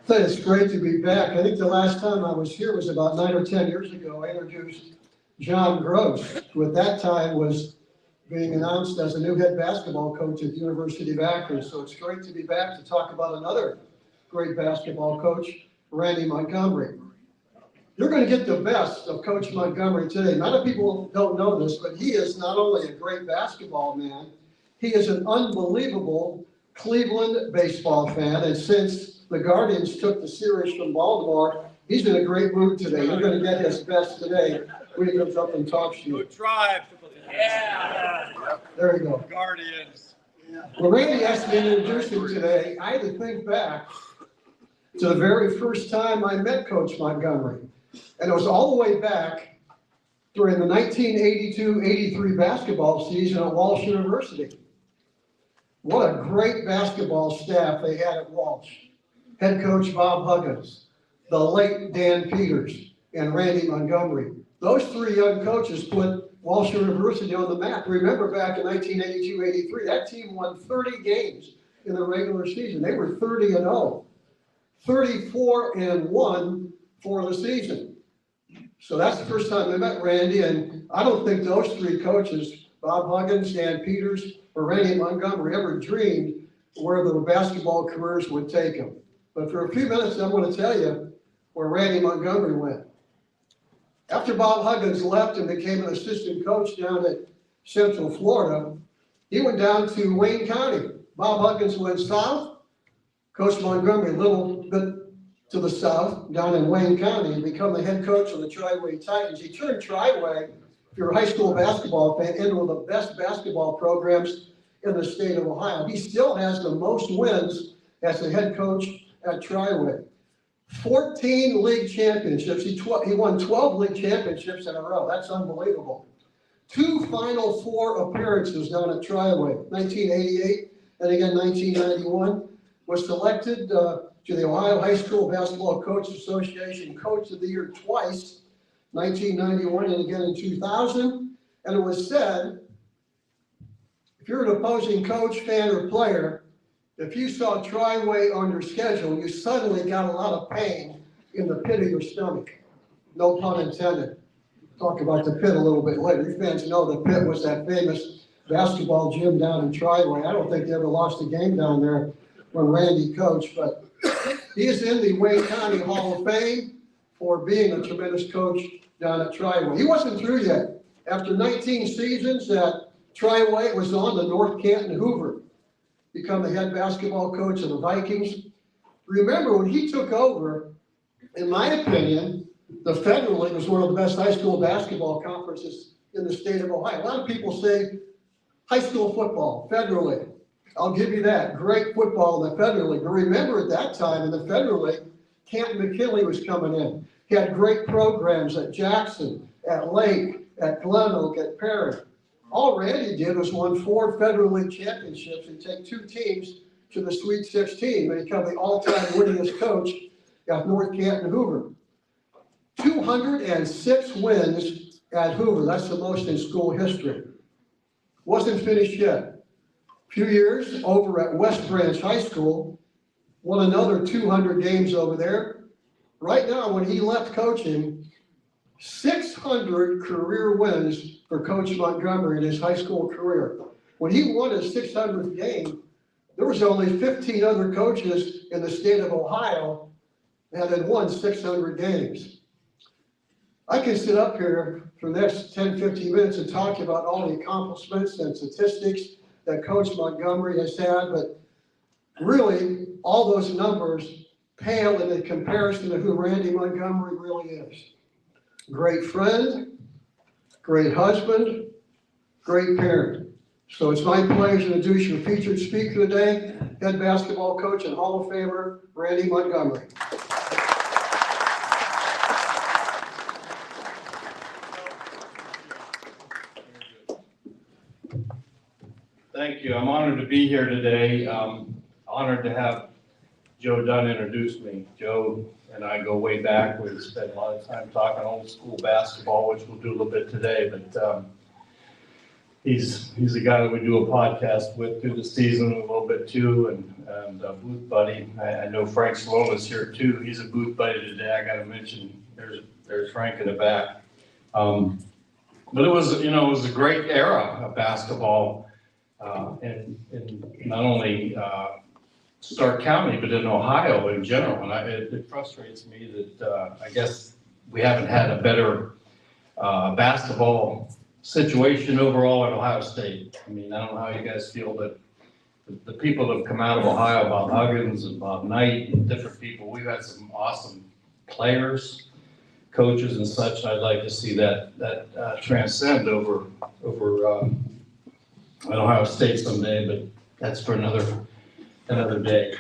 So it's great to be back. I think the last time I was here was about 9 or 10 years ago. I introduced John Gross, who at that time was being announced as the new head basketball coach at the University of Akron. So it's great to be back to talk about another great basketball coach, Randy Montgomery. You're going to get the best of Coach Montgomery today. A lot of people don't know this, but he is not only a great basketball man, he is an unbelievable Cleveland baseball fan. And since the Guardians took the series from Baltimore, he's in a great mood today. You're going to get his best today when he comes up and talks to you. Go Tribe. Yeah. There you go. Guardians. Well, Randy asked me to introduce him today. I had to think back to the very first time I met Coach Montgomery. And it was all the way back during the 1982-83 basketball season at Walsh University. What a great basketball staff they had at Walsh. Head coach Bob Huggins, the late Dan Peters, and Randy Montgomery. Those three young coaches put Walsh University on the map. Remember back in 1982-83, that team won 30 games in the regular season. They were 30-0, 34-1 for the season. So that's the first time I met Randy, and I don't think those three coaches, Bob Huggins, Dan Peters, or Randy Montgomery, ever dreamed where their basketball careers would take them. But for a few minutes, I'm going to tell you where Randy Montgomery went. After Bob Huggins left and became an assistant coach down at Central Florida, he went down to Wayne County. Bob Huggins went south, Coach Montgomery a little bit to the south, down in Wayne County, and become the head coach of the Tri-Way Titans. He turned Tri-Way, if you're a high school basketball fan, into one of the best basketball programs in the state of Ohio. He still has the most wins as the head coach at Tri-Way. 14 league championships. He won 12 league championships in a row. That's unbelievable. 2 Final Four appearances down at Tri-Way, 1988 and again 1991. Was selected to the Ohio High School Basketball Coaches Association Coach of the Year twice, 1991 and again in 2000. And it was said, if you're an opposing coach, fan, or player, if you saw Tri-Way on your schedule, you suddenly got a lot of pain in the pit of your stomach. No pun intended. Talk about the pit a little bit later. You fans know the pit was that famous basketball gym down in Tri-Way. I don't think they ever lost a game down there when Randy coached, but he is in the Wayne County Hall of Fame for being a tremendous coach down at Tri-Way. He wasn't through yet. After 19 seasons at Tri-Way, it was on to North Canton Hoover, become the head basketball coach of the Vikings. Remember, when he took over, in my opinion, the Federal League was one of the best high school basketball conferences in the state of Ohio. A lot of people say high school football, Federal League. I'll give you that. Great football in the Federal League. But remember at that time in the Federal League, Canton McKinley was coming in. He had great programs at Jackson, at Lake, at Glen Oak, at Perry. All Randy did was won 4 Federal League championships and take 2 teams to the Sweet 16 and become the all-time winningest coach at North Canton Hoover. 206 wins at Hoover. That's the most in school history. Wasn't finished yet. Few years over at West Branch High School, won another 200 games over there. Right now, when he left coaching, 600 career wins for Coach Montgomery in his high school career. When he won his 600th game, there was only 15 other coaches in the state of Ohio that had won 600 games. I can sit up here for the next 10, 15 minutes and talk about all the accomplishments and statistics that Coach Montgomery has had, but really all those numbers pale in comparison to who Randy Montgomery really is. Great friend, great husband, great parent. So it's my pleasure to introduce your featured speaker today, head basketball coach and Hall of Famer, Randy Montgomery. Thank you. I'm honored to be here today. Honored to have Joe Dunn introduce me. Joe and I go way back. We've spent a lot of time talking old school basketball, which we'll do a little bit today. But he's a guy that we do a podcast with through the season a little bit too, and a booth buddy. I know Frank Saloma's here too. He's a booth buddy today. I got to mention, there's Frank in the back. But it was a great era of basketball, in not only Stark County, but in Ohio in general. And it frustrates me that I guess we haven't had a better basketball situation overall at Ohio State. I mean, I don't know how you guys feel, but the people that have come out of Ohio, Bob Huggins and Bob Knight and different people, we've had some awesome players, coaches and such. I'd like to see that transcend over at Ohio State someday, but that's for another day.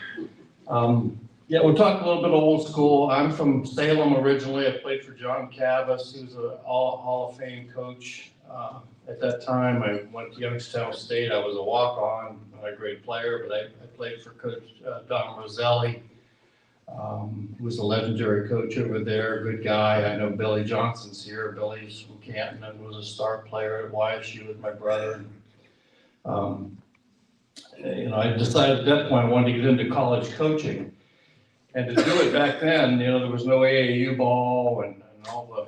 Yeah, we'll talk a little bit old school. I'm from Salem originally. I played for John Cavas. He was a Hall of Fame coach. At that time, I went to Youngstown State. I was a walk-on, not a great player, but I played for Coach Don Roselli, who was a legendary coach over there, good guy. I know Billy Johnson's here. Billy's from Canton and was a star player at YSU with my brother. I decided at that point I wanted to get into college coaching. And to do it back then, there was no AAU ball and all the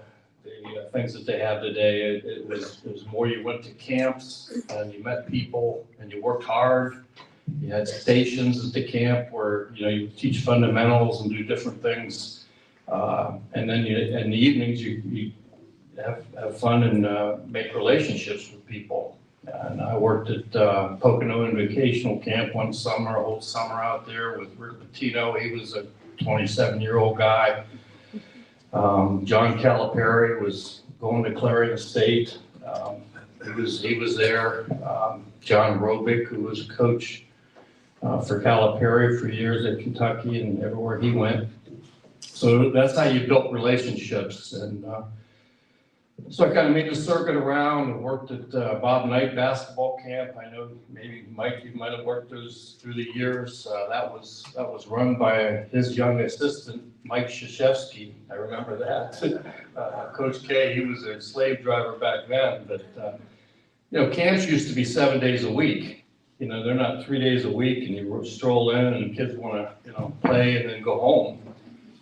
things that they have today. It was more, you went to camps and you met people and you worked hard. You had stations at the camp where, you teach fundamentals and do different things. And then in the evenings, you have fun and make relationships with people. And I worked at Pocono Invocational Camp one summer, a whole summer out there with Rick Pitino. He was a 27-year-old guy. John Calipari was going to Clarion State. He was there. John Robick, who was a coach for Calipari for years at Kentucky and everywhere he went. So that's how you built relationships. And so I kind of made the circuit around and worked at Bob Knight basketball camp. I know maybe Mike, you might have worked those through the years. That was run by his young assistant, Mike Krzyzewski. I remember that. Coach K, he was a slave driver back then, but camps used to be 7 days a week. They're not 3 days a week, and you stroll in and the kids want to play and then go home.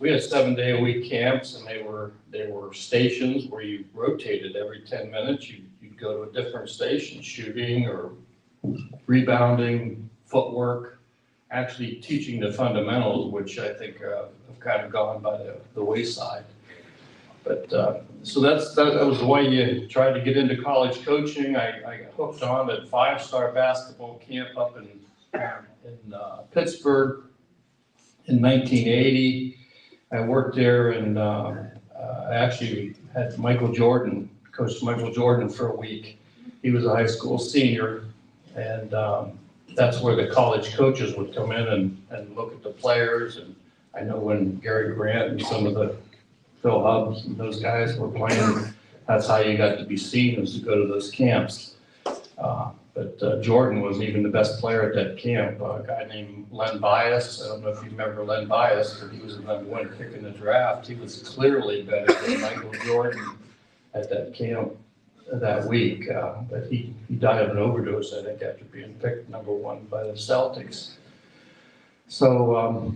We had 7-day-a-week camps, and they were stations where you rotated every 10 minutes. You'd go to a different station, shooting or rebounding, footwork, actually teaching the fundamentals, which I think have kind of gone by the wayside. But so that was the way you tried to get into college coaching. I got hooked on at 5-star basketball camp up in Pittsburgh in 1980. I worked there, and I actually had coached Michael Jordan for a week. He was a high school senior, and that's where the college coaches would come in and look at the players. And I know when Gary Grant and some of the Phil Hubbs and those guys were playing, that's how you got to be seen, was to go to those camps. But Jordan wasn't even the best player at that camp. A guy named Len Bias. I don't know if you remember Len Bias, but he was the number 1 pick in the draft. He was clearly better than Michael Jordan at that camp that week. But he died of an overdose, I think, after being picked number 1 by the Celtics. So,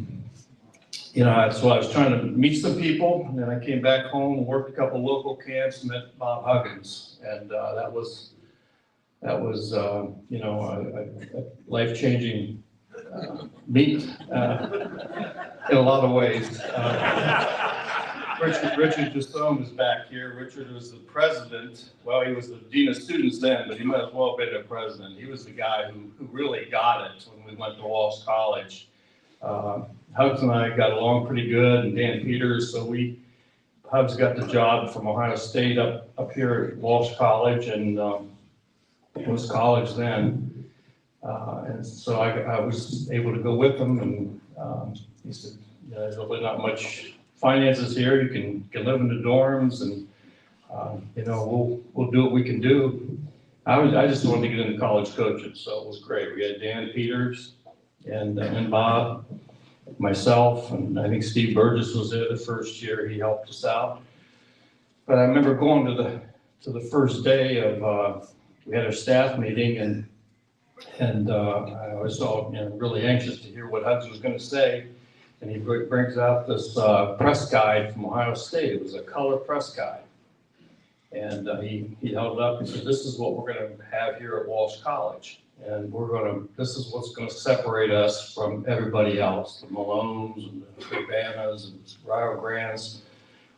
that's why I was trying to meet some people. And then I came back home, worked a couple local camps, met Bob Huggins. And that was a life-changing meet in a lot of ways. Richard Jusome is back here. Richard was the president. Well, he was the dean of students then, but he might as well have been a president. He was the guy who really got it when we went to Walsh College. Hugs and I got along pretty good, and Dan Peters, so Hugs got the job from Ohio State up here at Walsh College, and it was college then, and so I was able to go with him, and he said, there's really not much finances here. You can live in the dorms, and we'll do what we can do. I just wanted to get into college coaching, so it was great. We had Dan Peters and Bob, myself, and I think Steve Burgess was there the first year. He helped us out. But I remember going to the first day of we had a staff meeting, and I was all, really anxious to hear what Hugs was gonna say. And he brings out this press guide from Ohio State. It was a color press guide. And he held it up and said, "This is what we're gonna have here at Walsh College. And this is what's gonna separate us from everybody else, the Malones and the Urbanas and Rio Grandes.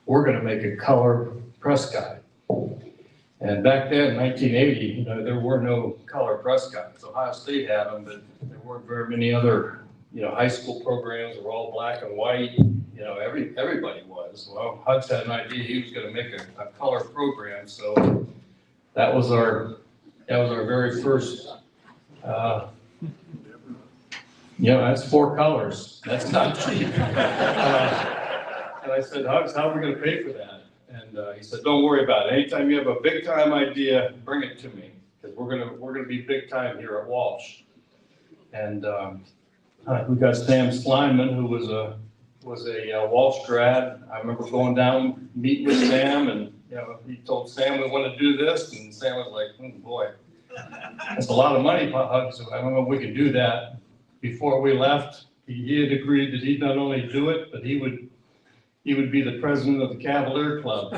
We're gonna make a color press guide." And back then, in 1980, there were no color press guides. Ohio State had them, but there weren't very many other, high school programs were all black and white. Everybody was. Well, Hugs had an idea he was gonna make a color program, so that was our very first, that's 4 colors. That's not cheap. And I said, "Hugs, how are we gonna pay for that?" And he said, "Don't worry about it. Anytime you have a big time idea, bring it to me, because we're gonna be big time here at Walsh." And we got Sam Slineman, who was a Walsh grad. I remember going down, meeting with Sam, and he told Sam we want to do this, and Sam was like, "Oh boy, that's a lot of money, Hugs. I don't know if we can do that." Before we left, he had agreed that he'd not only do it, but he would be the president of the Cavalier Club.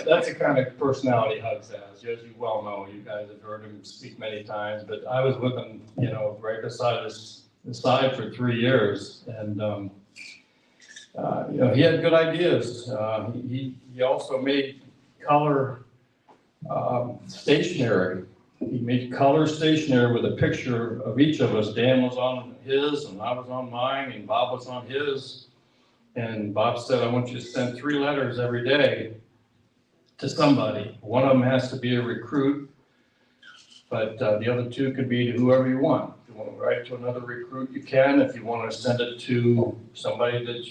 That's the kind of personality Hugs has, as you well know. You guys have heard him speak many times, but I was with him, right beside his side for 3 years, and he had good ideas. He also made color stationery. He made color stationery with a picture of each of us. Dan was on his, and I was on mine, and Bob was on his. And Bob said, "I want you to send 3 letters every day to somebody. One of them has to be a recruit, but the other 2 could be to whoever you want. If you want to write to another recruit, you can. If you want to send it to somebody that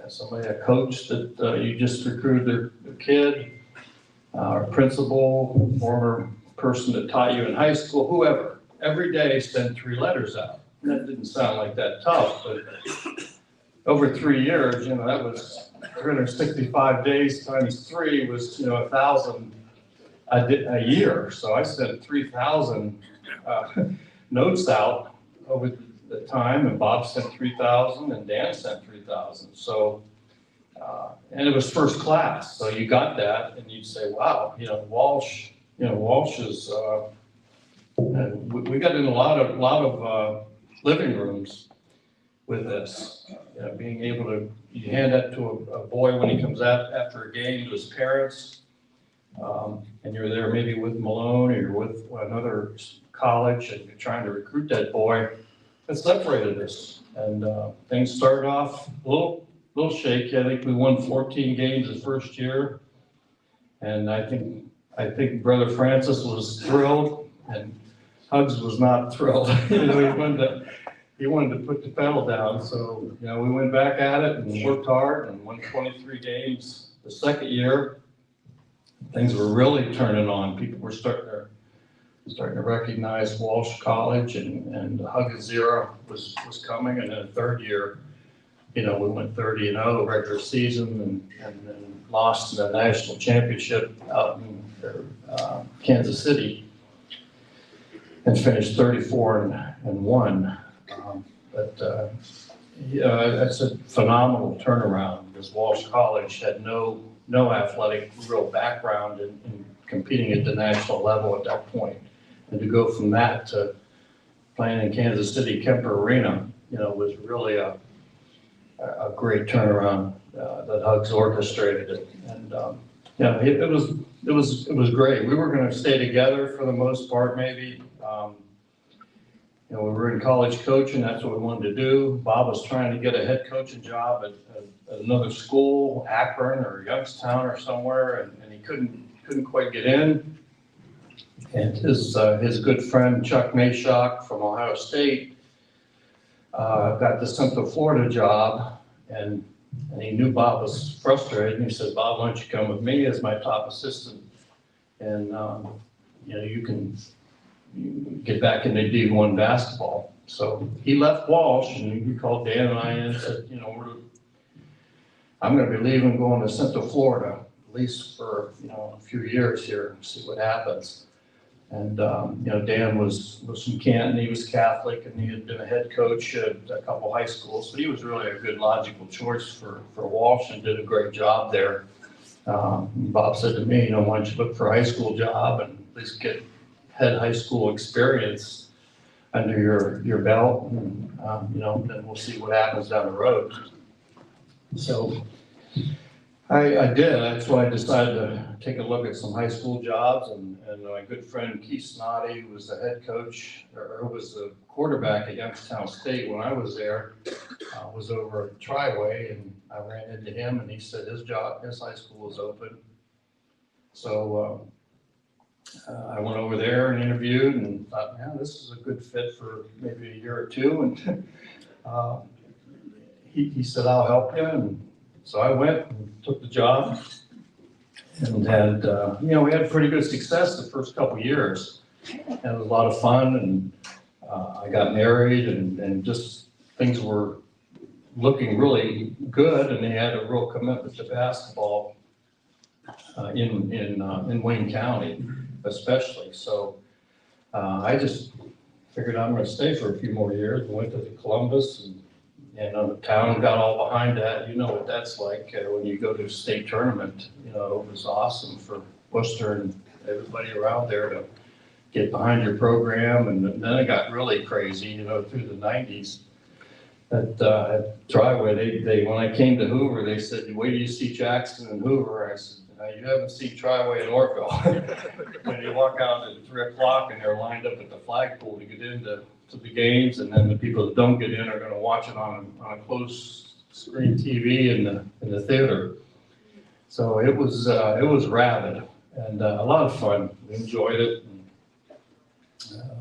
somebody, a coach that you just recruited their kid, or principal, former person that taught you in high school, whoever. Every day send 3 letters out." And that didn't sound like that tough, but over 3 years, that was 365 days times 3 was, 1,000 a year. So I sent 3,000 notes out over the time, and Bob sent 3,000, and Dan sent 3,000. So, and it was first class. So you got that, and you'd say, "Wow, Walsh is." We got in a lot of living rooms with this. Being able to, you hand that to a boy when he comes out after a game to his parents, and you're there maybe with Malone, or you're with another college, and you're trying to recruit that boy. It separated us, and things started off a little shaky. I think we won 14 games the first year, and I think Brother Francis was thrilled, and Hugs was not thrilled. He wanted to put the pedal down. So we went back at it and worked hard and won 23 games the second year. Things were really turning on. People were starting to recognize Walsh College, and Huggins era was coming. And then the third year, we went 30-0 the regular season, and then lost in the national championship out in Kansas City, and finished 34-1. It's a phenomenal turnaround, because Walsh College had no athletic real background in competing at the national level at that point. And to go from that to playing in Kansas City Kemper Arena, was really a great turnaround that Hugs orchestrated it. And it was great. We were going to stay together for the most part, maybe. We were in college coaching. That's what we wanted to do. Bob was trying to get a head coaching job at another school, Akron or Youngstown or somewhere, and he couldn't quite get in. And his good friend Chuck Mayshock from Ohio State got the Central Florida job, and he knew Bob was frustrated, and he said, "Bob, why don't you come with me as my top assistant, and you can get back into D1 basketball." So he left Walsh, and he called Dan and I and said, I'm gonna be leaving, going to Central Florida, at least for, a few years here, see what happens. And, Dan was from Canton, he was Catholic, and he had been a head coach at a couple high schools, so he was really a good logical choice for Walsh and did a great job there. Bob said to me, why don't you look for a high school job and at least get head high school experience under your belt, and, then we'll see what happens down the road. So I did. That's why I decided to take a look at some high school jobs, and my good friend Keith Snoddy, who was the head coach, or was the quarterback at Youngstown State when I was there, was over at Triway, and I ran into him, and he said his high school was open. So I went over there and interviewed and thought, man, this is a good fit for maybe a year or two. And he said, I'll help you. And so I went and took the job and had, we had pretty good success the first couple of years. And it was a lot of fun, and I got married, and just things were looking really good, and they had a real commitment to basketball in Wayne County, especially. So I just figured I'm going to stay for a few more years. Went to the Columbus, and the town got all behind that. You know what that's like when you go to a state tournament. It was awesome for Worcester and everybody around there to get behind your program. And then it got really crazy, through the 90s. At Triway, they when I came to Hoover, they said, wait till you see Jackson and Hoover. I said, you haven't seen Triway in Orville. When you walk out at 3 o'clock and they're lined up at the flagpole to get into the games, and then the people that don't get in are going to watch it on a closed screen TV in the theater. So it was rabid and a lot of fun. We enjoyed it.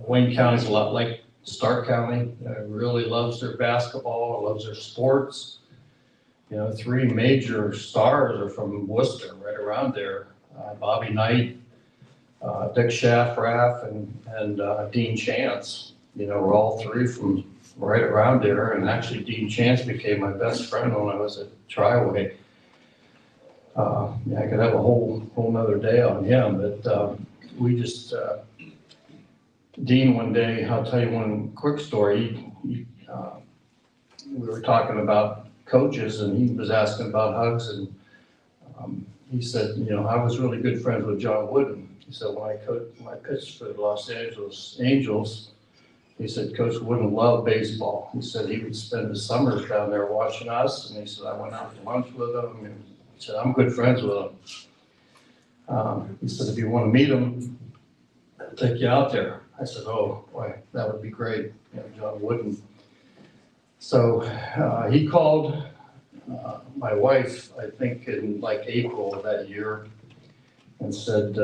Wayne County's a lot like Stark County. Really loves their basketball, loves their sports. 3 major stars are from Worcester, right around there. Bobby Knight, Dick Schaffrath, and Dean Chance. We're all 3 from right around there. And actually, Dean Chance became my best friend when I was at Triway. I could have a whole nother day on him, but we just Dean one day, I'll tell you one quick story. We were talking about coaches, and he was asking about Hugs, and he said, I was really good friends with John Wooden. He said, when I pitched for the Los Angeles Angels, he said, Coach Wooden loved baseball. He said he would spend the summers down there watching us, and he said, I went out to lunch with him, and he said, I'm good friends with him. He said, if you want to meet him, I'll take you out there. I said, oh, boy, that would be great, John Wooden. So he called my wife, I think in like April of that year, and said,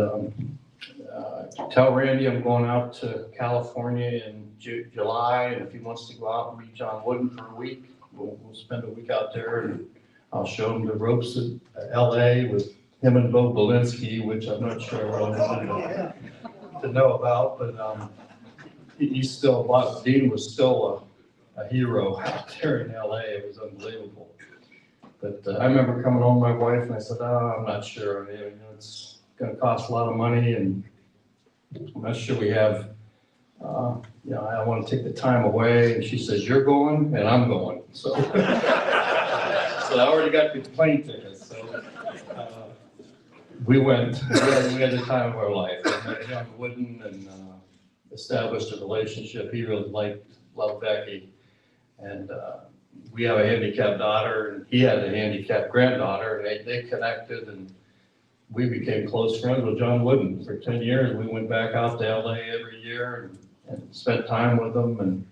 tell Randy I'm going out to California in July, and if he wants to go out and meet John Wooden for a week, we'll spend a week out there, and I'll show him the ropes at LA with him and Bo Belinsky, which I'm not sure everyone to know about, but he's still, Dean was still a hero out there in LA. It was unbelievable. But I remember coming home to my wife, and I said, I'm not sure. It's going to cost a lot of money, and I'm not sure we have, I want to take the time away. And she says, you're going, and I'm going. So, so I already got the plane tickets. So we went. We had the time of our life. I met John Wooden and established a relationship. He really loved Becky. And we have a handicapped daughter, and he had a handicapped granddaughter, and they connected, and we became close friends with John Wooden. For 10 years, we went back out to LA every year and spent time with him. And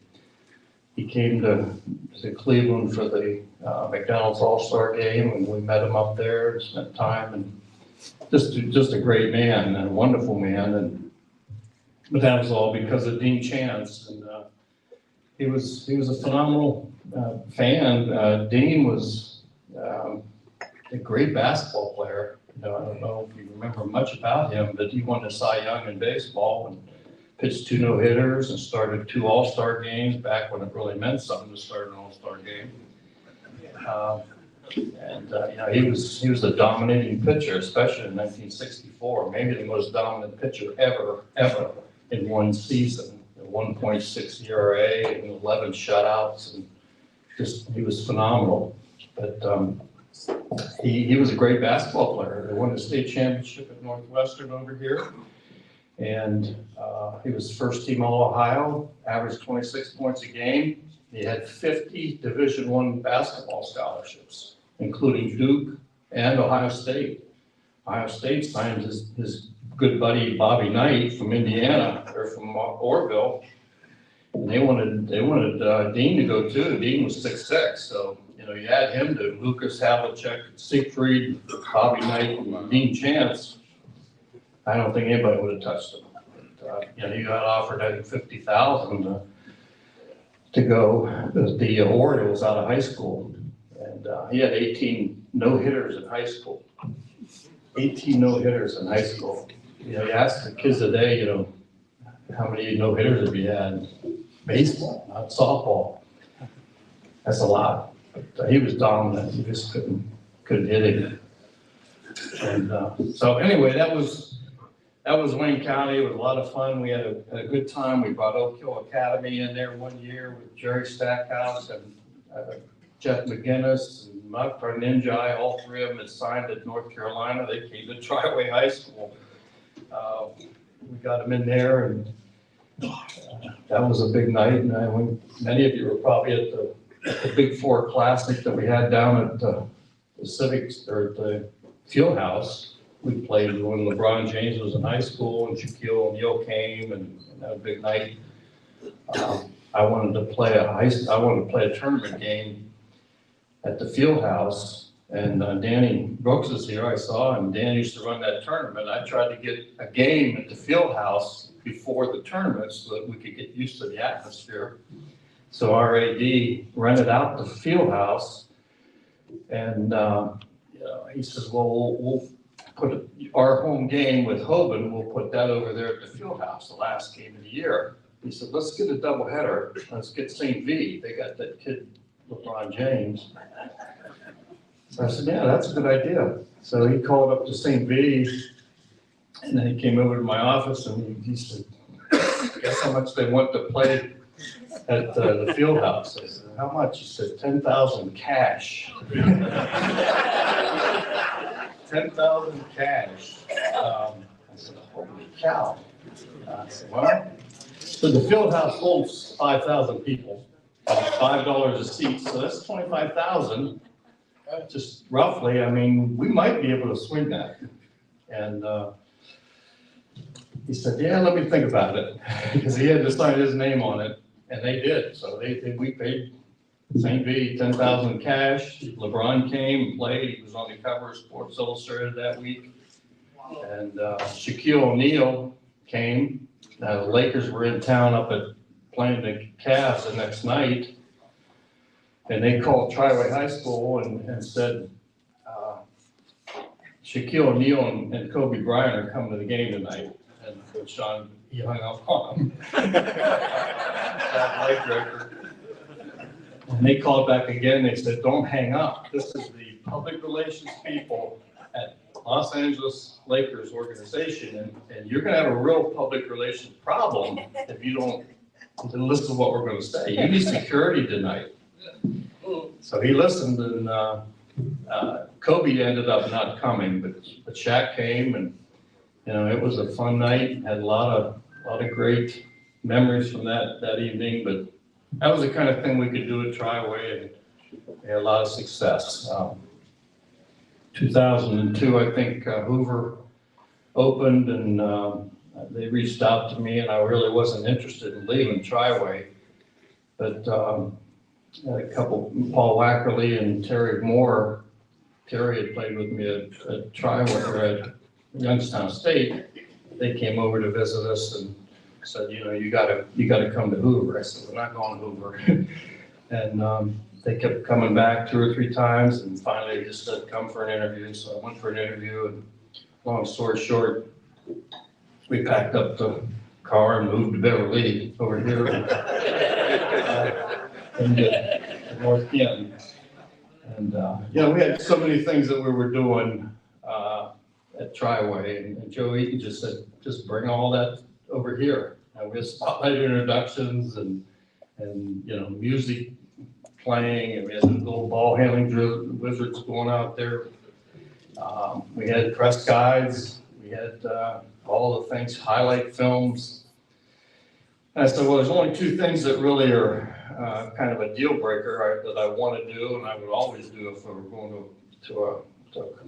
he came to Cleveland for the McDonald's All-Star game, and we met him up there and spent time. And just a great man and a wonderful man. But that was all because of Dean Chance. And he was a phenomenal fan. Dean was a great basketball player. I don't know if you remember much about him, but he won the Cy Young in baseball and pitched 2 no-hitters and started 2 All-Star games back when it really meant something to start an All-Star game. And, he was a dominating pitcher, especially in 1964, maybe the most dominant pitcher ever in one season. 1.6 ERA and 11 shutouts, and he was phenomenal. But he was a great basketball player. They won the state championship at Northwestern over here. And he was first team All-Ohio, averaged 26 points a game. He had 50 Division I basketball scholarships, including Duke and Ohio State. Ohio State signed his good buddy Bobby Knight from Indiana, or from Orville. And they wanted Dean to go too. Dean was 6'6", so you add him to Lucas Havlicek, Siegfried, Bobby Knight, and Dean Chance. I don't think anybody would have touched him. But, he got offered, I think, $50,000 to go the Orioles out of high school, and he had 18 no-hitters in high school. 18 no-hitters in high school. You ask the kids today, how many no-hitters have you had? Baseball, not softball. That's a lot. But he was dominant. He just couldn't hit it. And so anyway, that was Wayne County. It was a lot of fun. We had a good time. We brought Oak Hill Academy in there one year with Jerry Stackhouse and Jeff McGinnis and Mike Ninja. All three of them had signed at North Carolina. They came to Triway High School. We got them in there, and that was a big night. And many of you were probably at the Big Four Classic that we had down at the Civics, or at the Field House. We played when LeBron James was in high school, and Shaquille O'Neal came, and that was a big night. I wanted to play a tournament game at the Field House, and Danny Brooks is here. I saw him. Dan used to run that tournament. I tried to get a game at the Field House before the tournament so that we could get used to the atmosphere. So our AD rented out the Field House, and he says, well, we'll put our home game with Hoban, we'll put that over there at the Field House, the last game of the year. He said, let's get a doubleheader. Let's get St. V. They got that kid, LeBron James. So I said, yeah, that's a good idea. So he called up to St. V, and then he came over to my office, and he said, guess how much they want to play at the Field House? I said, how much? He said, 10,000 cash. 10,000 cash. I said, holy cow. I said, well, so the Field House holds 5,000 people, $5 a seat, so that's 25,000. Just roughly, we might be able to swing that. And he said, yeah, let me think about it, because he had to sign his name on it, and they did. So we paid St. V 10,000 cash. LeBron came and played. He was on the cover of Sports Illustrated that week. And Shaquille O'Neal came. The Lakers were in town playing the Cavs the next night. And they called Triway High School and said, Shaquille O'Neal and Kobe Bryant are coming to the game tonight. And Coach Sean, he hung up on him. That light director. And they called back again. They said, don't hang up. This is the public relations people at Los Angeles Lakers organization. And you're going to have a real public relations problem if you don't listen to what we're going to say. You need security tonight. So he listened, and Kobe ended up not coming, but Shaq came, and it was a fun night. Had a lot of great memories from that evening. But that was the kind of thing we could do at Triway, and we had a lot of success. 2002, I think Hoover opened, and they reached out to me, and I really wasn't interested in leaving Triway, but a couple, Paul Wackerly and Terry Moore. Terry had played with me at Triway, or at Youngstown State. They came over to visit us and said, you gotta come to Hoover. I said, we're not going to Hoover. And they kept coming back 2 or 3 times, and finally they just said, come for an interview. So I went for an interview, and long story short, we packed up the car and moved to Beverly over here. In North Canton. And, we had so many things that we were doing at Triway, and Joe Eaton just said, just bring all that over here. And we had spotlight introductions and music playing, and we had the little ball handling drill, wizards going out there. We had press guides, we had all the things, highlight films. And I said, well, there's only two things that really are kind of a deal breaker that I want to do, and I would always do if I were going to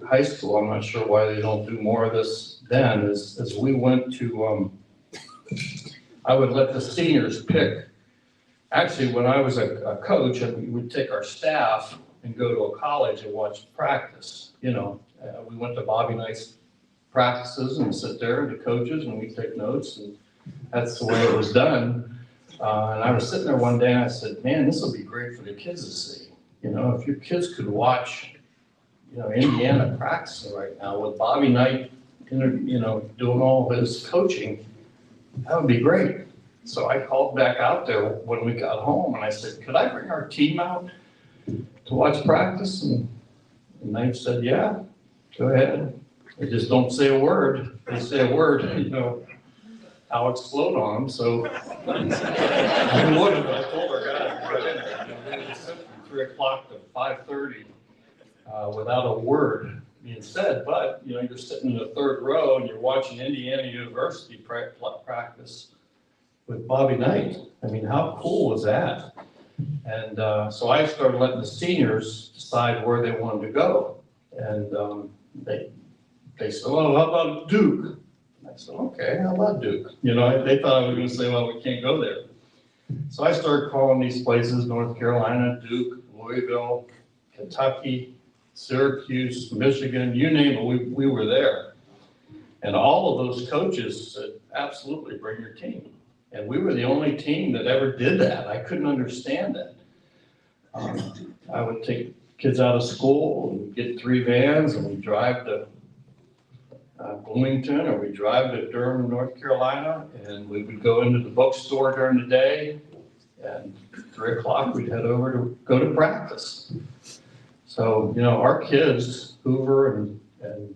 high school. I'm not sure why they don't do more of this then, as we went to, I would let the seniors pick. Actually, when I was a coach, we would take our staff and go to a college and watch practice. We went to Bobby Knight's practices and sit there, the coaches, and we take notes, and that's the way it was done. And I was sitting there one day and I said, man, this will be great for the kids to see. If your kids could watch, Indiana practicing right now with Bobby Knight, doing all his coaching, that would be great. So I called back out there when we got home and I said, could I bring our team out to watch practice? And Knight said, yeah, go ahead. They just don't say a word. They say a word, I'll explode on them. So I told our guys, they would sit from 3 o'clock to 5:30 without a word being said. But, you're sitting in the third row and you're watching Indiana University practice with Bobby Knight. I mean, how cool was that? And so I started letting the seniors decide where they wanted to go. And they said, well, how about Duke? I said, okay, how about Duke? They thought I was going to say, well, we can't go there. So I started calling these places, North Carolina, Duke, Louisville, Kentucky, Syracuse, Michigan, you name it, we were there. And all of those coaches said, absolutely, bring your team. And we were the only team that ever did that. I couldn't understand that. I would take kids out of school and get 3 vans and we'd drive to Bloomington, or we drive to Durham, North Carolina, and we would go into the bookstore during the day, and 3 o'clock we'd head over to go to practice. So, our kids, Hoover and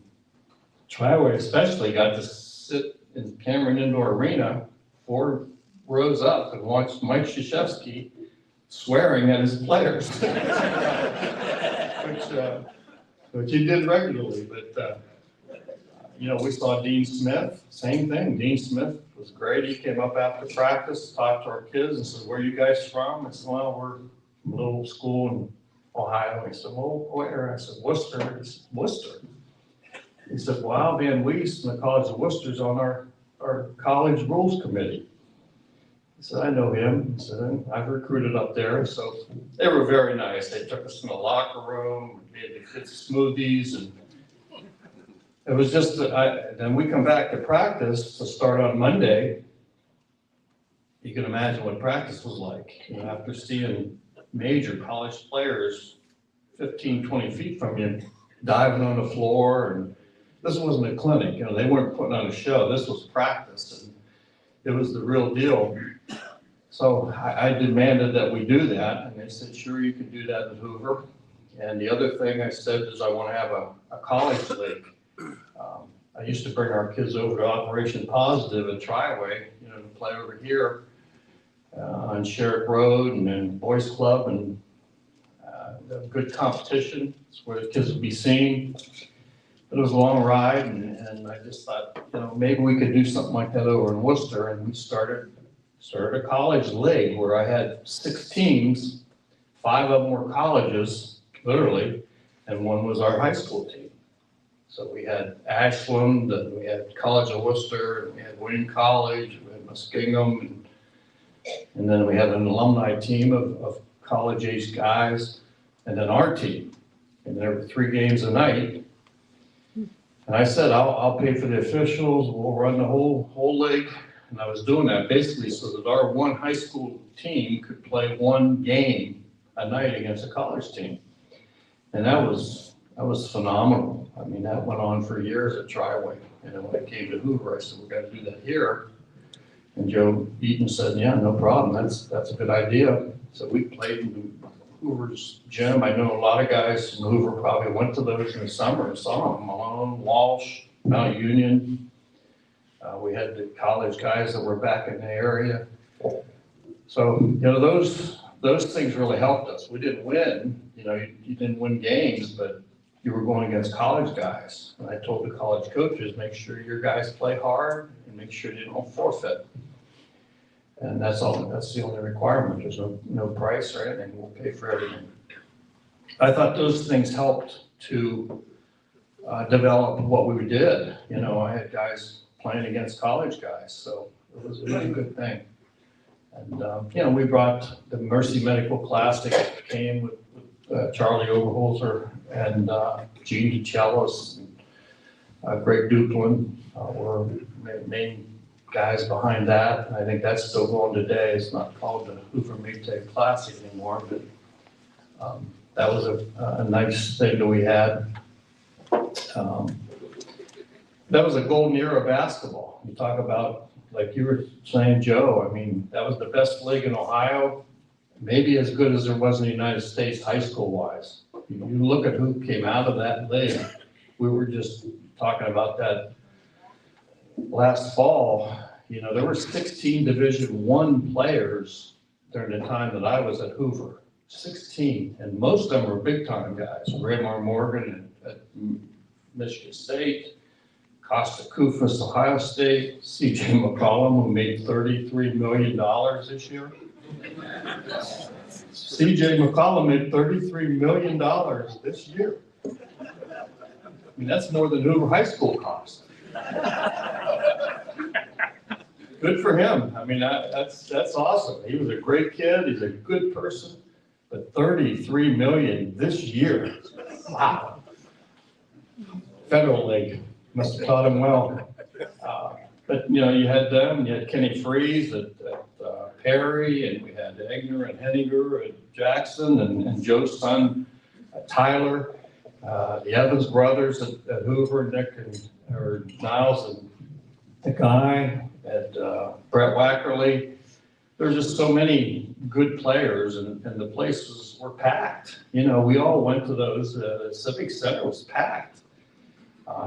Triway especially, got to sit in Cameron Indoor Arena 4 rows up and watch Mike Krzyzewski swearing at his players, which he did regularly, but we saw Dean Smith, same thing. Dean Smith was great. He came up after practice, talked to our kids and said, where are you guys from? I said, well, we're from a little school in Ohio. He said, well, where? I said, Worcester. He said, Worcester. He said, well, Al Van Wees from the College of Worcester's on our college rules committee. He said, I know him. He said, I've recruited up there. So they were very nice. They took us in the locker room, made the kids smoothies, and it was just, then we come back to practice to start on Monday. You can imagine what practice was like. After seeing major college players 15, 20 feet from you diving on the floor, and this wasn't a clinic, they weren't putting on a show. This was practice, and it was the real deal. So I demanded that we do that, and they said, sure, you can do that at Hoover. And the other thing I said is I want to have a college league. I used to bring our kids over to Operation Positive at Triway, to play over here on Sherrick Road and then Boys Club, and good competition. It's where the kids would be seen. But it was a long ride, and I just thought, maybe we could do something like that over in Worcester, and we started a college league where I had 6 teams, 5 of them were colleges, literally, and 1 was our high school team. So we had Ashland, and we had College of Worcester, and we had Wayne College, we had Muskingum, and then we had an alumni team of college-aged guys, and then our team. And there were 3 games a night. And I said, I'll pay for the officials, we'll run the whole league. And I was doing that basically so that our 1 high school team could play 1 game a night against a college team. And that was phenomenal. I mean, that went on for years at Triway. And when I came to Hoover, I said, we've got to do that here. And Joe Eaton said, yeah, no problem. That's a good idea. So we played Hoover's gym. I know a lot of guys from Hoover probably went to those in the summer and saw them. Malone, Walsh, Mount Union. We had the college guys that were back in the area. So, those things really helped us. We didn't win, you didn't win games, but you were going against college guys. And I told the college coaches, make sure your guys play hard and make sure you don't forfeit. And that's the only requirement. There's no price or anything. We'll pay for everything. I thought those things helped to develop what we did. I had guys playing against college guys, so it was a really good thing. And we brought the Mercy Medical Classic, came with Charlie Overholzer and Gene DeCellis and Greg Duplin were main guys behind that. And I think that's still going today. It's not called the Hoover Maytag Classic anymore, but that was a nice thing that we had. That was a golden era of basketball. You talk about, like you were saying, Joe, I mean, that was the best league in Ohio, maybe as good as there was in the United States high school wise. You look at who came out of that league. We were just talking about that last fall. There were 16 Division I players during the time that I was at Hoover. 16, and most of them were big time guys. Raymar Morgan at Michigan State, Costa Kufis, Ohio State, CJ McCollum, who made $33 million this year. CJ McCollum made $33 million this year. I mean, that's more than Hoover High School cost. Good for him. I mean, that's awesome. He was a great kid. He's a good person. But $33 million this year. Wow. Federal League must have taught him well. But you had them. You had Kenny Freeze at Perry, and we had Egner and Henniger at Jackson, and Joe's son Tyler, the Evans brothers at Hoover, Nick or Niles and the guy at Brett Wackerly. There's just so many good players, and the places were packed. We all went to those. The Civic Center was packed.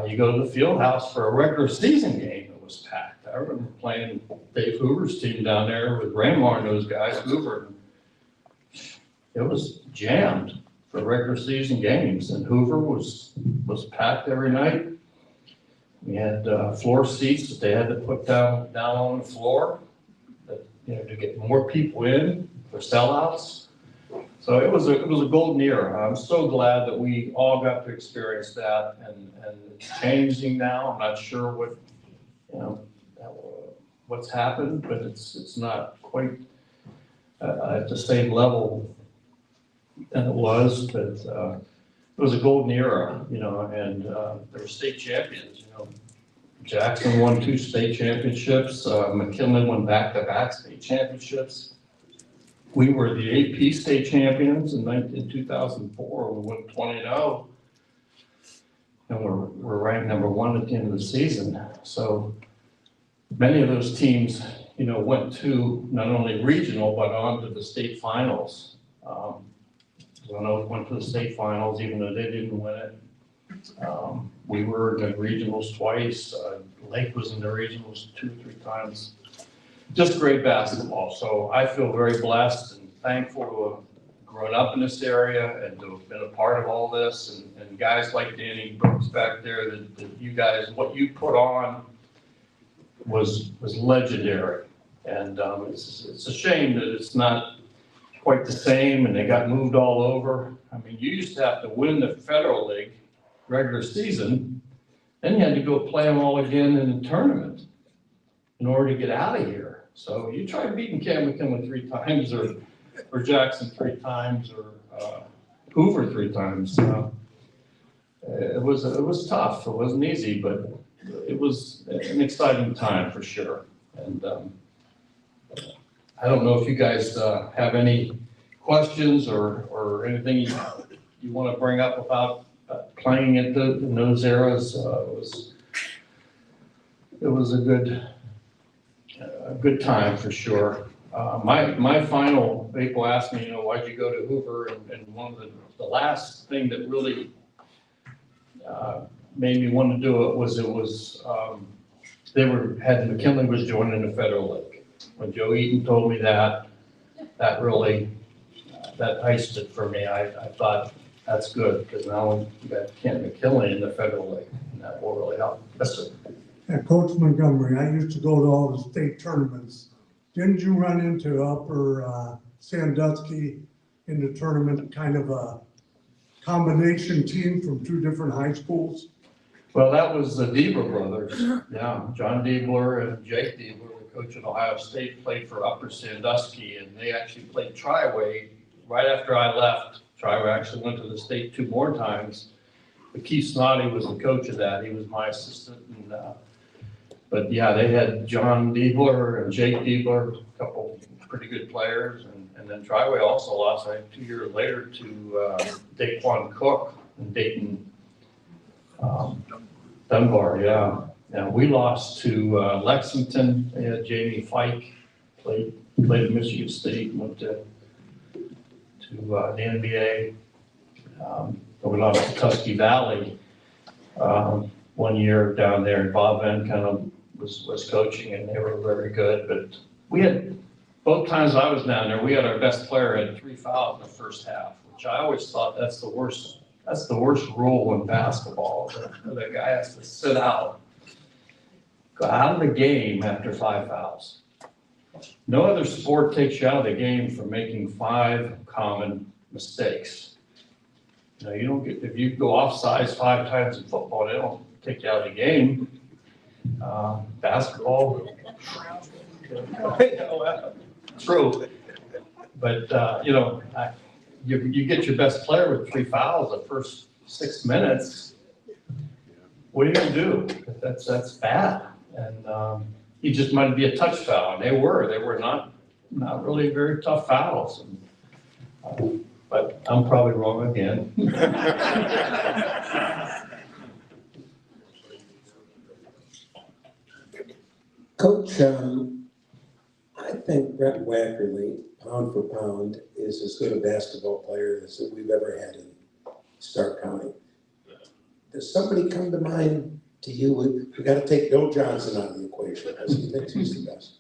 You go to the field house for a regular season game, it was packed. I remember playing Dave Hoover's team down there with Raymar and those guys, Hoover. It was jammed for regular season games, and Hoover was packed every night. We had floor seats that they had to put down on the floor, to get more people in for sellouts. So it was a golden era. I'm so glad that we all got to experience that, and it's changing now. I'm not sure what's happened, but it's not quite at the same level than it was. But it was a golden era, and they were state champions. Jackson won 2 state championships. McKinley won back-to-back state championships. We were the AP state champions in 2004. We went 20-0, and we're ranked number 1 at the end of the season. So many of those teams, went to not only regional but on to the state finals. Went to the state finals even though they didn't win it. We were in the regionals twice. Lake was in the regionals 2 or 3 times. Just great basketball. So I feel very blessed and thankful to have grown up in this area and to have been a part of all this. And guys like Danny Brooks back there, that you guys, what you put on was legendary. And it's a shame that it's not quite the same and they got moved all over. I mean, you used to have to win the Federal League regular season, then you had to go play them all again in the tournament in order to get out of here. So you tried beating Cam McKinley 3 times or Jackson 3 times or Hoover 3 times. It was tough. It wasn't easy, but it was an exciting time for sure. And I don't know if you guys have any questions or anything you want to bring up about playing in those eras. It was a good time for sure. My final, people asked me, why'd you go to Hoover? And one of the last thing that really made me want to do it was McKinley was joining the Federal League. When Joe Eaton told me that really, that iced it for me. I thought, that's good, because now we got Kent McKinley in the Federal League, and that will really help. Yes, sir. Yeah, Coach Montgomery, I used to go to all the state tournaments. Didn't you run into Upper Sandusky in the tournament, kind of a combination team from two different high schools? Well, that was the Diebler brothers. Yeah, John Diebler and Jake Diebler, the coach at Ohio State, played for Upper Sandusky, and they actually played Triway right after I left. Triway actually went to the state 2 more times. But Keith Snoddy was the coach of that. He was my assistant. And, but yeah, they had John Diebler and Jake Diebler, a couple pretty good players. And then Triway also lost, I think, 2 years later to Daquan Cook and Dayton Dunbar, yeah. Now, we lost to Lexington. They had Jamie Fike, played at Michigan State, went to the NBA. We lost to Tusky Valley 1 year down there, and Bob Venn kind of was coaching, and they were very good. But we had, both times I was down there, we had our best player had 3 fouls in the first half, which I always thought that's the worst rule in basketball. The guy has to sit out, go out of the game after 5 fouls. No other sport takes you out of the game for making 5 common mistakes. You don't get, if you go offsides 5 times in football, they don't take you out of the game. Basketball, true. But, you get your best player with 3 fouls the first 6 minutes. What are you gonna do? That's bad. And he just might be a touch foul, and they were not really very tough fouls. And, but I'm probably wrong again. Coach, I think Brett Wackerly, pound for pound, is as good a basketball player as we've ever had in Stark County. Does somebody come to mind to you? We got to take Bill Johnson out of the equation because he thinks he's the best.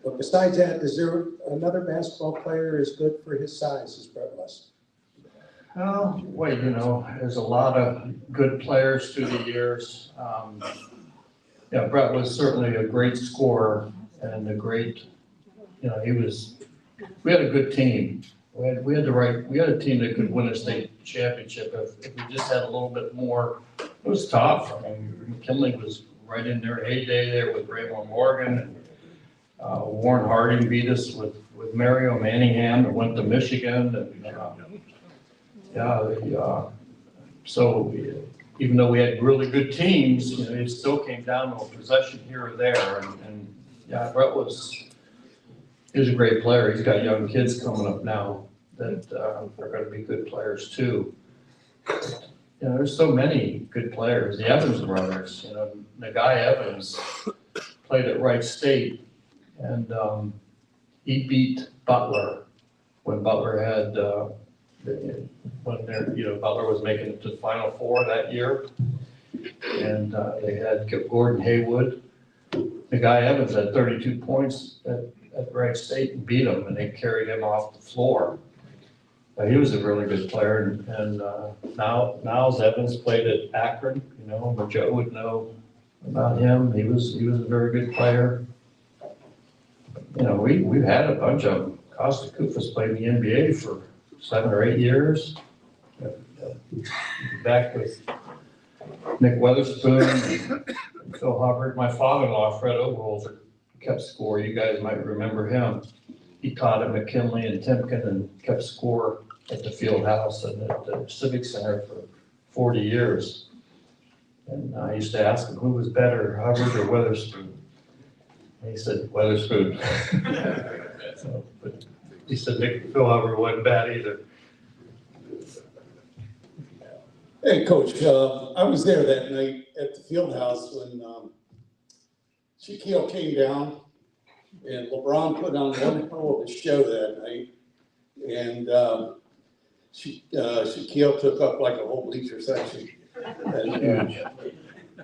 But besides that, is there another basketball player as good for his size as Brett was? Oh, well, there's a lot of good players through the years. Yeah, Brett was certainly a great scorer and a great, we had a good team. We had a team that could win a state championship if we just had a little bit more. It was tough. I mean, McKinley was right in their heyday there with Raymond Morgan, and Warren Harding beat us with Mario Manningham and went to Michigan. And so even though we had really good teams, it still came down to a possession here or there. And yeah, Brett he was a great player. He's got young kids coming up now that are going to be good players too. There's so many good players. The Evans brothers, Nagai Evans played at Wright State, and he beat Butler when Butler had Butler was making it to the Final Four that year, and they had Gordon Haywood. Nagai Evans had 32 points at Wright State and beat him, and they carried him off the floor. He was a really good player, and Niles Evans played at Akron. Joe would know about him. He was a very good player. We've had a bunch of them. Costa Kufas played in the NBA for 7 or 8 years. Back with Nick Weatherspoon, Phil Hubbard. My father-in-law, Fred Overholzer, kept score. You guys might remember him. He taught at McKinley and Timken and kept score at the field house and at the Civic Center for 40 years. And I used to ask him who was better, Hubbard or Weatherspoon. And he said, Weatherspoon. But he said Phil Hubbard wasn't bad either. Hey, Coach, I was there that night at the field house when Shaquille came down And LeBron put on one hell of a show that night. And Shaquille took up like a whole bleacher section. And,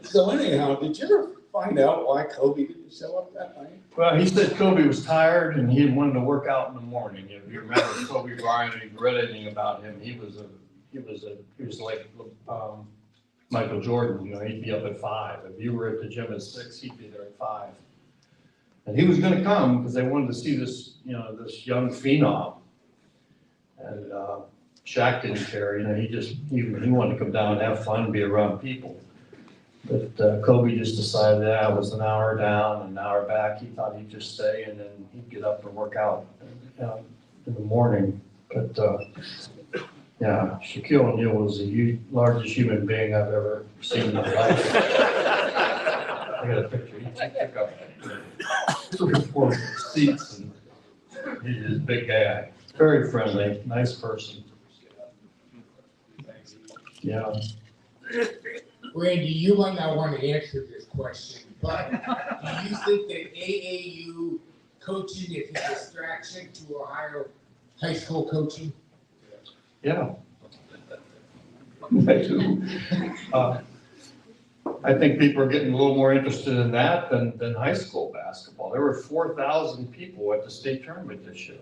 so anyhow, did you ever find out why Kobe didn't show up that night? Well, he said Kobe was tired and he wanted to work out in the morning. If you remember Kobe Bryant, if you read anything about him, he was like Michael Jordan. You know, he'd be up at 5. If you were at the gym at 6, he'd be there at 5. And he was going to come because they wanted to see this, you know, this young phenom. And Shaq didn't care. You know, he wanted to come down and have fun, be around people. But Kobe just decided that it was an hour down, an hour back. He thought he'd just stay and then he'd get up and work out in the morning. But yeah, Shaquille O'Neal was the largest human being I've ever seen in my life. I got a picture. He took up 3 or 4 seats and he's a big guy. Very friendly, nice person. Yeah. Randy, you might not want to answer this question, but do you think that AAU coaching is a distraction to Ohio high school coaching? Yeah. I do. I think people are getting a little more interested in that than high school basketball. There were 4,000 people at the state tournament this year.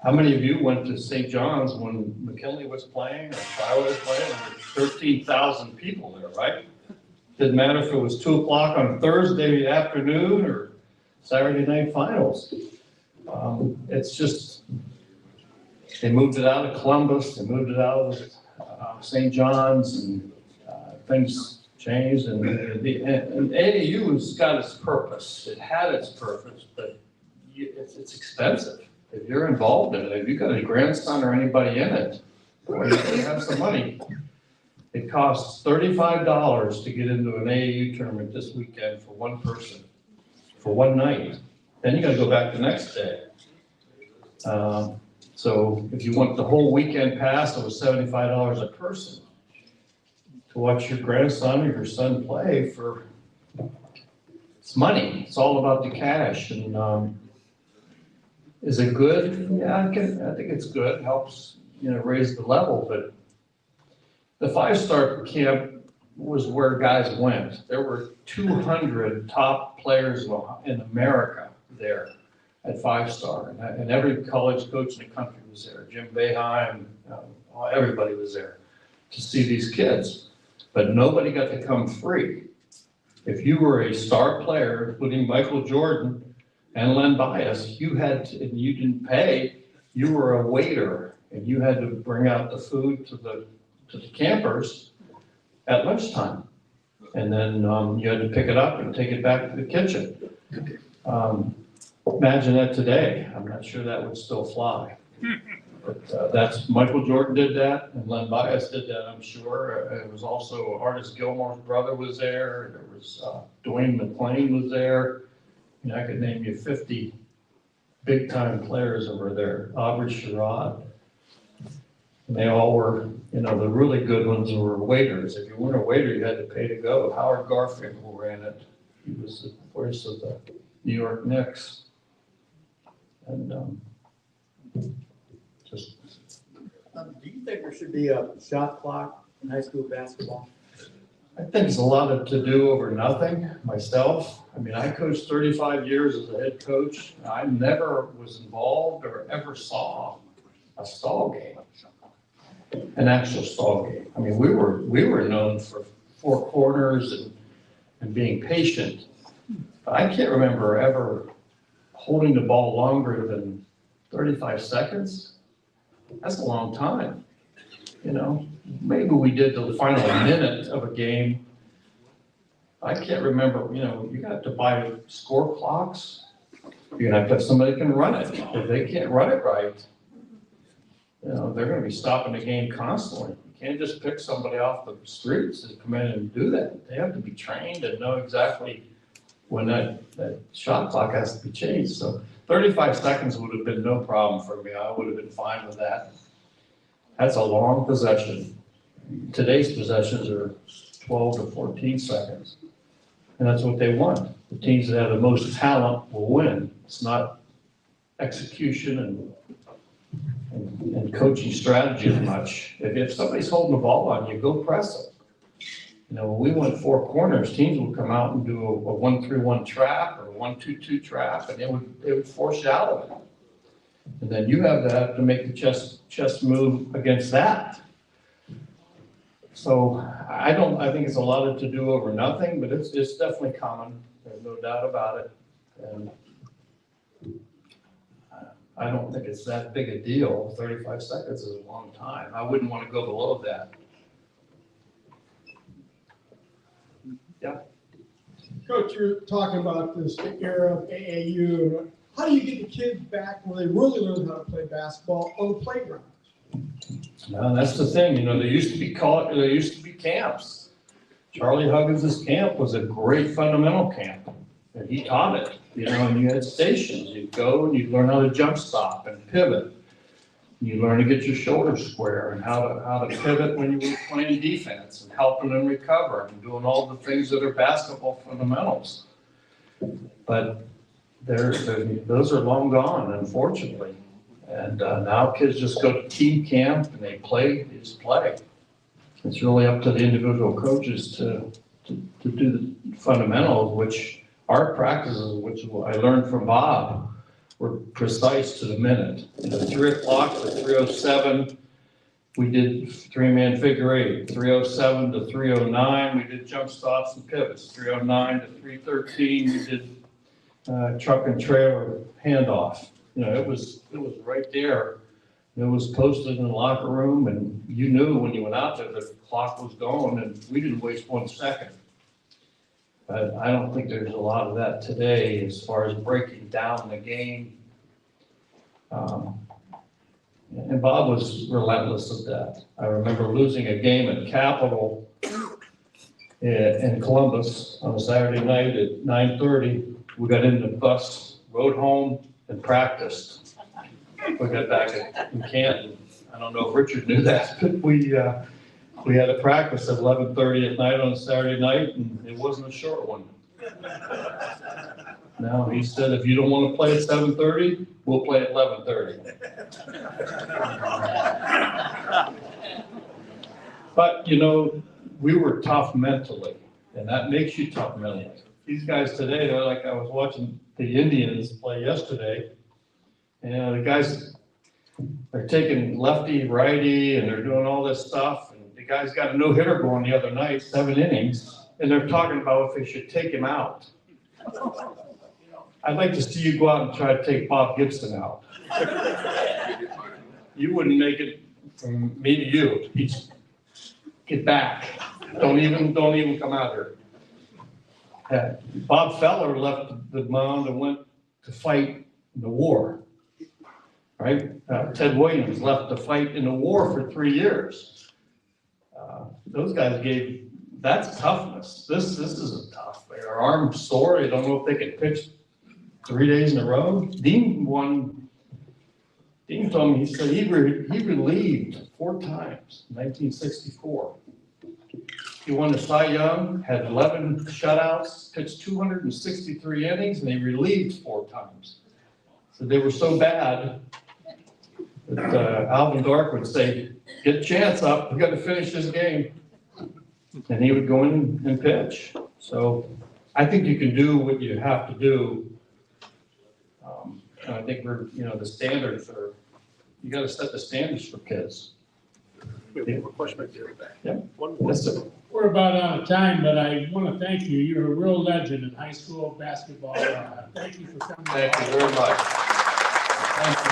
How many of you went to St. John's when McKinley was playing or Tyler was playing? There were 13,000 people there, right? Didn't matter if it was 2 o'clock on Thursday afternoon or Saturday night finals. It's just, they moved it out of Columbus, they moved it out of St. John's, and things changed. And AAU has got its purpose. It had its purpose, but it's expensive. If you're involved in it, if you've got a grandson or anybody in it, or you have some money, it costs $35 to get into an AAU tournament this weekend for one person, for one night. Then you gotta go back the next day. So if you want the whole weekend pass, it was $75 a person to watch your grandson or your son play for, it's money. It's all about the cash. And is it good? Yeah, I think it's good. It helps, you know, raise the level. But the 5-star camp was where guys went. There were 200 top players in America there at 5-star, and every college coach in the country was there. Jim Boeheim, everybody was there to see these kids. But nobody got to come free. If you were a star player, including Michael Jordan and Len Bias, you had to, and you didn't pay, you were a waiter, and you had to bring out the food to the campers at lunchtime. And then you had to pick it up and take it back to the kitchen. Imagine that today. I'm not sure that would still fly. But that's, Michael Jordan did that, and Len Bias did that, I'm sure. It was also Artis Gilmore's brother was there. There was Dwayne McClain was there. You know, I could name you 50 big-time players that were there. Aubrey Sherrod. And they all were, you know, the really good ones were waiters. If you weren't a waiter, you had to pay to go. Howard Garfinkel ran it. He was the voice of the New York Knicks. And just. Do you think there should be a shot clock in high school basketball? I think it's a lot to do over nothing myself. I mean, I coached 35 years as a head coach. I never was involved or ever saw a stall game, an actual stall game. I mean, we were known for 4 corners and being patient, but I can't remember ever holding the ball longer than 35 seconds. That's a long time, you know. Maybe we did the final minute of a game. I can't remember, you know, you got to buy score clocks. You're gonna have to have somebody that can run it. If they can't run it right, you know, they're gonna be stopping the game constantly. You can't just pick somebody off the streets to come in and do that. They have to be trained and know exactly when that shot clock has to be changed. So 35 seconds would have been no problem for me. I would have been fine with that. That's a long possession. Today's possessions are 12 to 14 seconds. And that's what they want. The teams that have the most talent will win. It's not execution and coaching strategy as much. If somebody's holding the ball on you, go press them. You know, when we went four corners, teams would come out and do a 1-3-1 trap or a 1-2-2 trap, and they would force you out of it. And then you have to make the chess move against that. So I think it's a lot of to do over nothing, but it's definitely common. There's no doubt about it. And I don't think it's that big a deal. 35 seconds is a long time. I wouldn't want to go below that. Yeah. Coach, you're talking about this era of AAU. How do you get the kids back where they really learn how to play basketball on the playground? No, that's the thing. You know, there used to be camps. Charlie Huggins' camp was a great fundamental camp, and he taught it. You know, and you had stations. You'd go and you'd learn how to jump stop and pivot. You learn to get your shoulders square and how to pivot when you were playing defense and helping them recover and doing all the things that are basketball fundamentals. But those are long gone, unfortunately. And now kids just go to team camp and they just play. It's really up to the individual coaches to do the fundamentals, which our practices, which I learned from Bob, were precise to the minute. You know, 3 o'clock to 3:07, we did 3-man figure 8. 3:07 to 3:09, we did jump stops and pivots. 3:09 to 3:13, we did truck and trailer handoff. You know, it was right there. It was posted in the locker room, and you knew when you went out there the clock was going, and we didn't waste 1 second. But I don't think there's a lot of that today as far as breaking down the game. And Bob was relentless at that. I remember losing a game at Capitol in Columbus on a Saturday night at 9:30. We got in the bus, rode home, and practiced. We got back in Canton. I don't know if Richard knew that, but we had a practice at 11:30 at night on a Saturday night, and it wasn't a short one. No, he said, if you don't want to play at 7:30, we'll play at 11:30. But, you know, we were tough mentally, and that makes you tough mentally. These guys today, they're like, I was watching the Indians play yesterday, and the guys, they're taking lefty, righty, and they're doing all this stuff. And the guy's got a no-hitter going the other night, 7 innings, and they're talking about if they should take him out. I'd like to see you go out and try to take Bob Gibson out. You wouldn't make it from me to you. Get back. Don't even come out here. Bob Feller left the mound and went to fight the war. Right? Ted Williams left to fight in the war for 3 years. Those guys that's toughness. This isn't tough. Their arm's sore. They don't know if they can pitch 3 days in a row. Dean told me, he said he relieved 4 times in 1964. He won the Cy Young, had 11 shutouts, pitched 263 innings, and he relieved 4 times. So they were so bad that Alvin Dork would say, get a chance up, we got to finish this game. And he would go in and pitch. So I think you can do what you have to do. And I think the standards are, you got to set the standards for kids. We have one more question back there. Yeah. One more. Yes, sir. We're about out of time, but I want to thank you. You're a real legend in high school basketball. Thank you for coming. Thank you very much. Thank you.